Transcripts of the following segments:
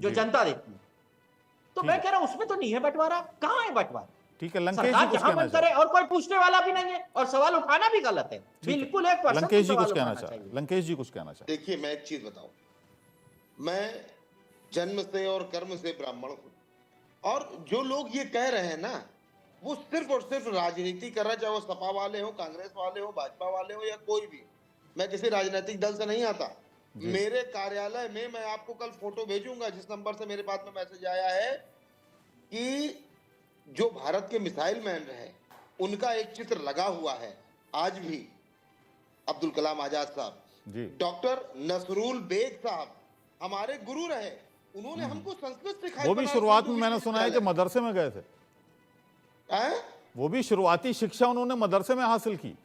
जो जनता देती है। तो मैं कह रहा हूं उसमें तो नहीं है बंटवारा, कहां है बंटवारा? ठीक है, लंकेश जी सरकार कुछ जहां कहना बंद करे और कोई पूछने वाला भी नहीं है और सवाल उठाना भी गलत है। बिल्कुल 1% लंकेश जी कुछ सवाल कहना उठाना चाह चाहिए। लंकेश जी कुछ कहना चाह देखिए, मैं एक चीज बताऊं, मैं जन्म से और कर्म से ब्राह्मण हूं, और जो लोग ये कह रहे हैं ना, वो सिर्फ और सिर्फ राजनीति कर रहे हैं, चाहे वो सपा वाले हो, कांग्रेस वाले हो, भाजपा वाले हो या कोई भी। मैं किसी राजनीतिक दल से नहीं आता। मेरे कार्यालय में, मैं आपको कल फोटो भेजूंगा जिस नंबर से मेरे पास में मैसेज आया है, कि जो भारत के मिसाइल मैन रहे उनका एक चित्र लगा हुआ है आज भी। अब्दुल कलाम आजाद साहब, डॉक्टर नसरुल बेग साहब हमारे गुरु रहे, उन्होंने हमको संस्कृत सिखाई। वो भी शुरुआत में मैंने सुना है कि मदरसे में गए थे। वो भी शुरुआती शिक्षा उन्होंने मदरसे में हासिल की।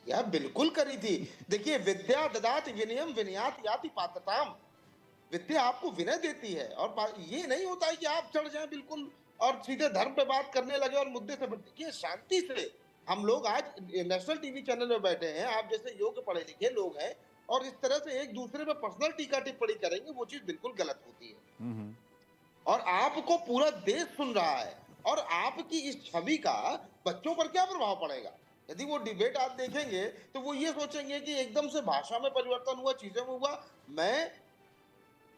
या बिल्कुल करी थी। देखिए, विद्या ददाति विनयम विनयात याति पात्रताम। विद्या आपको विनय देती है, और ये नहीं होता है कि आप चढ़ जाएं बिल्कुल और सीधे धर्म पे बात करने लगे और मुद्दे से। देखिए, शांति से हम लोग आज नेशनल टीवी चैनल में बैठे हैं, आप जैसे योग्य पढ़े लिखे लोग हैं, और इस तरह से एक दूसरे पे पर्सनल टीका टिप्पणी करेंगे, वो चीज बिल्कुल गलत होती है। और आपको पूरा देश सुन रहा है, और आपकी इस छवि का बच्चों पर क्या प्रभाव पड़ेगा? यदि वो डिबेट आप देखेंगे तो वो ये सोचेंगे कि एकदम से भाषा में परिवर्तन हुआ, चीजें में हुआ। मैं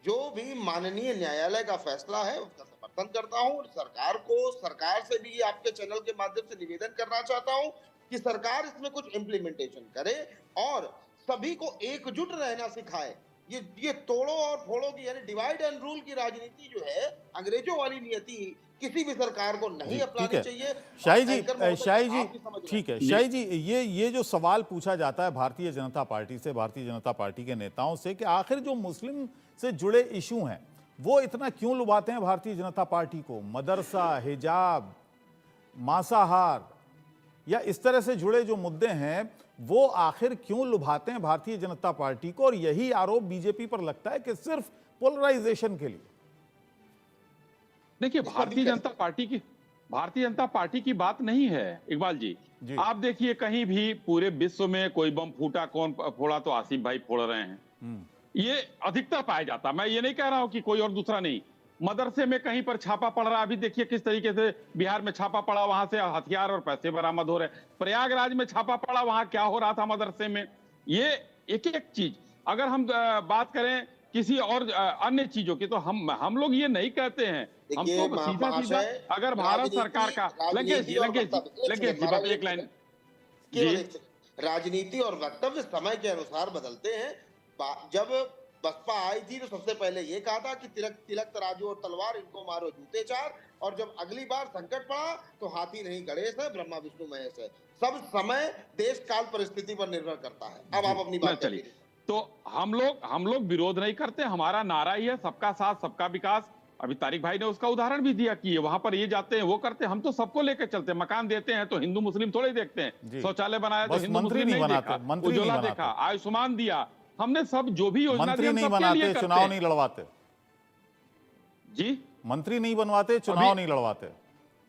जो भी माननीय न्यायालय का फैसला है उसका समर्थन करता हूं। सरकार को, सरकार से भी आपके चैनल के माध्यम से निवेदन करना चाहता हूं कि सरकार इसमें कुछ इम्प्लीमेंटेशन करे और सभी को एकजुट रहना सिखाए। ये तोड़ो और फोड़ो की, यानी डिवाइड एंड रूल की राजनीति जो है, अंग्रेजों वाली नीति किसी भी सरकार को नहीं अपनानी चाहिए। शाही जी, ठीक है शाही जी, ये जो सवाल पूछा जाता है भारतीय जनता पार्टी से, भारतीय जनता पार्टी के नेताओं से, कि आखिर जो मुस्लिम से जुड़े इशू हैं वो इतना क्यों लुभाते हैं भारतीय जनता पार्टी को? मदरसा, हिजाब, मांसाहार या इस तरह से जुड़े जो मुद्दे हैं वो आखिर क्यों लुभाते हैं भारतीय जनता पार्टी को? और यही आरोप बीजेपी पर लगता है कि सिर्फ पोलराइजेशन के लिए। देखिए, भारतीय जनता पार्टी की बात नहीं है इकबाल जी। आप देखिए, कहीं भी पूरे विश्व में कोई बम फूटा, कौन फोड़ा? तो आसिफ भाई फोड़ रहे हैं। ये अधिकतर पाया जाता। मैं ये नहीं कह रहा हूं कि कोई और दूसरा नहीं। मदरसे में कहीं पर छापा पड़ रहा, अभी देखिए किस तरीके से बिहार में छापा पड़ा, वहां से हथियार और पैसे बरामद हो रहे। प्रयागराज में छापा पड़ा, वहां क्या हो रहा था मदरसे में। ये एक एक चीज। अगर हम बात करें किसी और अन्य चीजों की, तो हम लोग ये नहीं कहते हैं। हम तो सीधा सीधा, अगर भारत सरकार का, लंकेश जी बस एक लाइन, राजनीति और वक्तव्य समय के अनुसार बदलते हैं। जब बसपा आई थी तो सबसे पहले ये कहा था कि तिलक तराजू और तलवार, इनको मारो जूते चार। और जब अगली बार संकट पड़ा तो हाथी नहीं गणेश है, ब्रह्मा विष्णु महेश है। सब समय देश काल परिस्थिति पर निर्भर करता है। अब आप अपनी बात चलिए। तो हम लोग विरोध नहीं करते। हमारा नारा ही है सबका साथ सबका विकास। अभी तारिक भाई ने उसका उदाहरण भी दिया कि वहां पर ये जाते हैं, वो करते हैं। हम तो सबको लेकर चलते हैं। मकान देते हैं तो हिंदू मुस्लिम थोड़े देखते हैं। शौचालय बनाया तो हिंदू मुस्लिम नहीं देखा, उज्ज्वला देखा, आयुष्मान दिया। हमने सब जो भी योजना मंत्री नहीं बनाते, चुनाव नहीं लड़वाते जी। मंत्री नहीं बनवाते, चुनाव नहीं लड़वाते,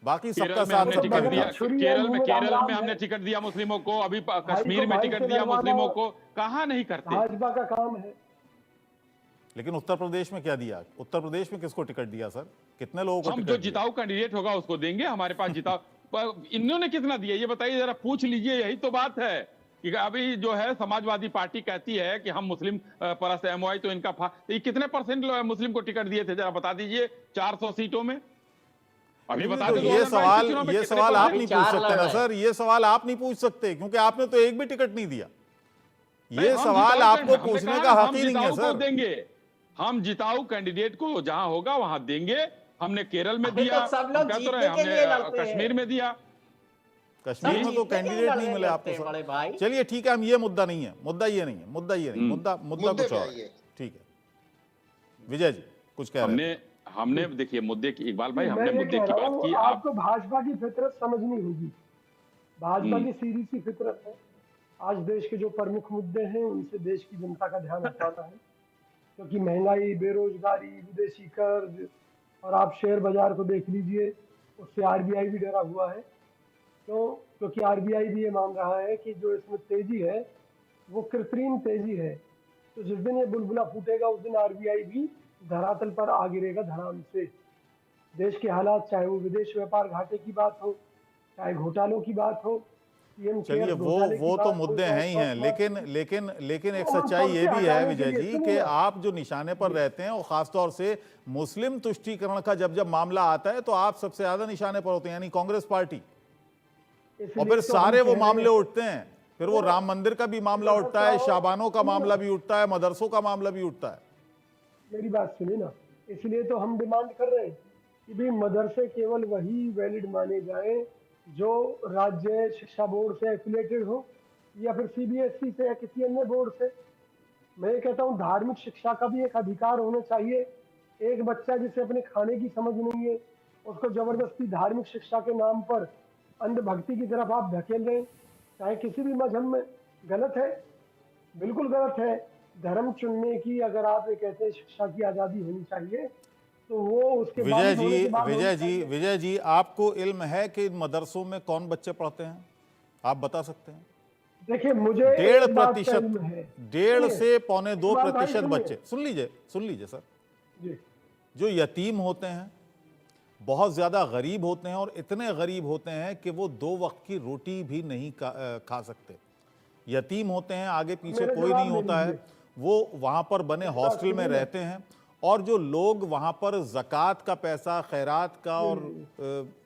बाकी सबका साथ सबका विकास। केरल में हमने टिकट दिया मुस्लिमों को, अभी कश्मीर में टिकट दिया मुस्लिमों को। कहां नहीं करते? भाजपा का काम है। लेकिन उत्तर प्रदेश में क्या दिया? उत्तर प्रदेश में किसको टिकट दिया सर? कितने लोगों को? हम जो जिताऊ कैंडिडेट होगा उसको देंगे। हमारे पास जिताऊ इन्होंने कितना दिया ये बताइए जरा, पूछ लीजिए। यही तो बात है कि अभी जो है समाजवादी पार्टी कहती है कि हम मुस्लिम परस्त एमओआई, तो इनका ये कितने परसेंट मुस्लिम को टिकट दिए थे जरा बता दीजिए 400 सीटों में। अभी बता दो। ये सवाल आप नहीं पूछ सकते ना सर, ये सवाल आप नहीं पूछ सकते क्योंकि आपने तो एक भी टिकट नहीं दिया। ये सवाल आपको पूछने का हक ही नहीं है सर। देंगे, हम जिताऊ कैंडिडेट को जहां होगा वहां देंगे। हमने केरल में दिया, हमने कश्मीर में दिया। कश्मीर में तो कैंडिडेट नहीं मिले आपको सर। चलिए ठीक है, हम ये मुद्दा नहीं है, मुद्दा ये नहीं है, मुद्दा कुछ और है। ठीक है विजय जी कुछ कह रहे हैं? हमने देखिए मुद्दे की, इकबाल भाई हमने मुद्दे की बात की। आपको भाजपा की फितरत समझनी होगी। भाजपा की सीधी सी फितरत है, आज देश के जो प्रमुख मुद्दे हैं उनसे देश की जनता का ध्यान हटाना है। क्योंकि महंगाई, बेरोजगारी, विदेशी कर्ज, और आप शेयर बाजार को देख लीजिए, उससे आरबीआई भी डरा हुआ है। क्योंकि आरबीआई भी ये मान रहा है कि जो इसमें तेजी है वो कृत्रिम तेजी है। तो जिस दिन ये बुलबुला फूटेगा उस दिन आरबीआई भी धरातल पर आ गिरेगा धड़ाम से। देश के हालात, चाहे वो विदेश व्यापार घाटे की बात हो, चाहे घोटालों की बात हो, पीएम चलिए केयर्स घोटाले की वो तो बात हो, मुद्दे चाहे हैं ही हैं, लेकिन एक और सच्चाई ये सबसे भी है हटाने के विजय लिए जी सुनिए कि ना। आप जो निशाने पर रहते हैं और खासतौर से मुस्लिम तुष्टीकरण का जब मामला आता है तो आप सबसे ज्यादा निशाने पर होते हैं, यानी कांग्रेस पार्टी। और इसलिए फिर तो हम सारे वो कह रहे मामले हैं, उठते हैं, फिर वो राम मंदिर का भी मामला उठता है, शाबानों का मामला भी उठता है, मदरसों का मामला भी उठता है। मेरी बात सुनिए ना, इसलिए तो हम डिमांड कर रहे हैं कि भाई मदरसे केवल वही वैलिड माने जाएं जो राज्य शिक्षा बोर्ड से एफिलेटेड हो या फिर सीबीएसई से या किसी अन्य बोर्ड से। मैं ये कहता हूँ धार्मिक शिक्षा का भी एक अधिकार होना चाहिए। एक बच्चा जिसे अपने खाने की समझ नहीं है, उसको जबरदस्ती धार्मिक शिक्षा के नाम पर अंधभक्ति की तरफ आप धकेल रहे हैं, चाहे किसी भी मजहब में, गलत है, बिल्कुल गलत है। धर्म चुनने की अगर आप ये कहते हैं शिक्षा की आजादी होनी चाहिए, तो वो उसके विजय जी आपको इल्म है कि मदरसों में कौन बच्चे पढ़ते हैं? आप बता सकते हैं? देखिए, मुझे 1.5% से 1.25% बच्चे, सुन लीजिए सर, जी, जो यतीम होते हैं, बहुत ज्यादा गरीब होते हैं और इतने गरीब होते हैं कि वो 2 वक्त की रोटी भी नहीं खा सकते। यतीम होते हैं, आगे पीछे कोई नहीं होता है, वो वहां पर बने हॉस्टल में रहते हैं, और जो लोग वहां पर ज़कात का पैसा, खैरात का और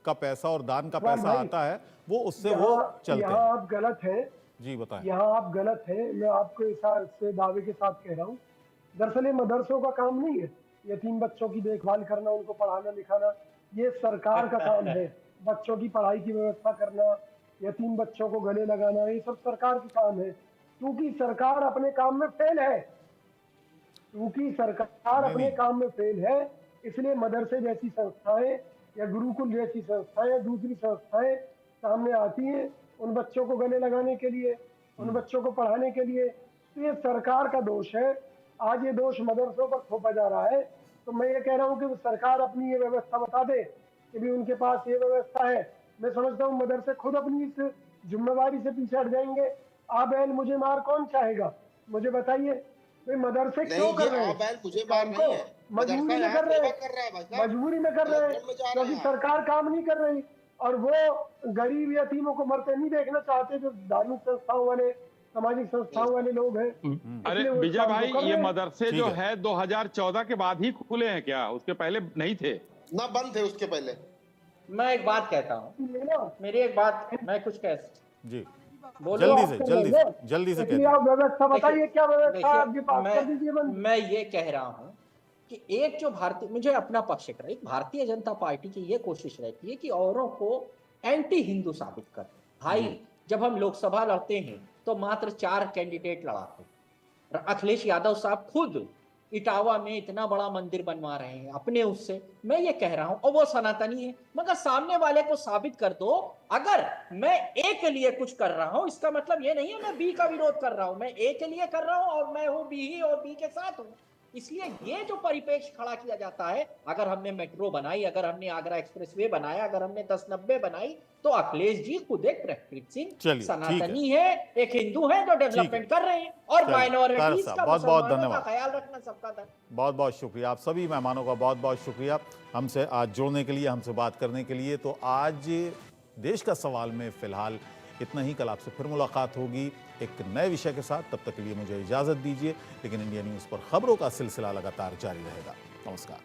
का पैसा और दान का पैसा आता है, वो उससे वो चलते हैं। यहाँ आप गलत हैं जी बताएं। यहाँ आप गलत हैं, मैं आपको इस दावे के साथ कह रहा हूँ। दरअसल ये मदरसों का काम नहीं है यतीम बच्चों की देखभाल करना, उनको पढ़ाना लिखाना। ये सरकार का काम है, बच्चों की पढ़ाई की व्यवस्था करना, यतीम बच्चों को गले लगाना, ये सब सरकार का काम है। क्योंकि सरकार अपने काम में फेल है, इसलिए मदरसे जैसी संस्थाएं या गुरुकुल जैसी संस्थाएं, दूसरी संस्थाएं सामने आती हैं उन बच्चों को गले लगाने के लिए, उन बच्चों को पढ़ाने के लिए। तो ये सरकार का दोष है। आज ये दोष मदरसों पर थोपा जा रहा है। तो मैं ये कह रहा हूँ कि सरकार अपनी ये व्यवस्था बता दे कि भी उनके पास ये व्यवस्था है। मैं समझता हूँ मदरसे खुद अपनी इस जिम्मेवारी से पीछे हट जाएंगे। आबैल मुझे मार कौन चाहेगा, मुझे बताइए। भाई मदरसे क्यों कर रहे हैं? मुझे मार नहीं है, मजबूरी में कर रहे हैं, क्योंकि सरकार काम नहीं कर रही और वो गरीब यतीमों को मरते नहीं देखना चाहते, जो धार्मिक संस्थाओं वाले, सामाजिक संस्थाओं वाले लोग हैं। अरे विजय भाई, ये मदरसे जो है 2014 के बाद ही खुले हैं क्या? उसके पहले नहीं थे ना, बंद थे उसके पहले। मैं एक बात कहता हूँ, मेरी एक बात, मैं कुछ कह जी, बोलो, जल्दी से आप व्यवस्था बताइए, क्या व्यवस्था आपके पास कर दीजिए। मैं ये कह रहा हूँ कि एक जो भारतीय, मुझे अपना पक्ष कर, एक भारतीय जनता पार्टी की ये कोशिश रहती है कि औरों को एंटी हिंदू साबित कर। भाई जब हम लोकसभा लड़ते हैं तो मात्र 4 कैंडिडेट लड़ाते हैं। अखिलेश यादव साहब खुद इटावा में इतना बड़ा मंदिर बनवा रहे हैं अपने उससे। मैं ये कह रहा हूं, और वो सनातनी है, मगर सामने वाले को साबित कर दो। अगर मैं ए के लिए कुछ कर रहा हूं, इसका मतलब ये नहीं है मैं बी का विरोध कर रहा हूं। मैं ए के लिए कर रहा हूं और मैं हूं बी ही, और बी के साथ हूं। इसलिए ये जो परिपेक्ष खड़ा किया जाता है, अगर हमने मेट्रो बनाई, अगर हमने आगरा एक्सप्रेसवे बनाया, अगर हमने 1090 बनाई, तो अखिलेश जी खुद एक प्रैक्टिसिंग सनातनी है, एक हिंदू है जो डेवलपमेंट कर रहे हैं, और माइनॉरिटीज का, बहुत धन्यवाद, का ख्याल रखना सबका धर्म। बहुत बहुत शुक्रिया, आप सभी मेहमानों का बहुत बहुत शुक्रिया हमसे आज जुड़ने के लिए, हमसे बात करने के लिए। तो आज देश का सवाल में फिलहाल इतना ही। कल आपसे फिर मुलाकात होगी एक नए विषय के साथ। तब तक के लिए मुझे इजाजत दीजिए, लेकिन इंडिया न्यूज़ पर खबरों का सिलसिला लगातार जारी रहेगा। नमस्कार।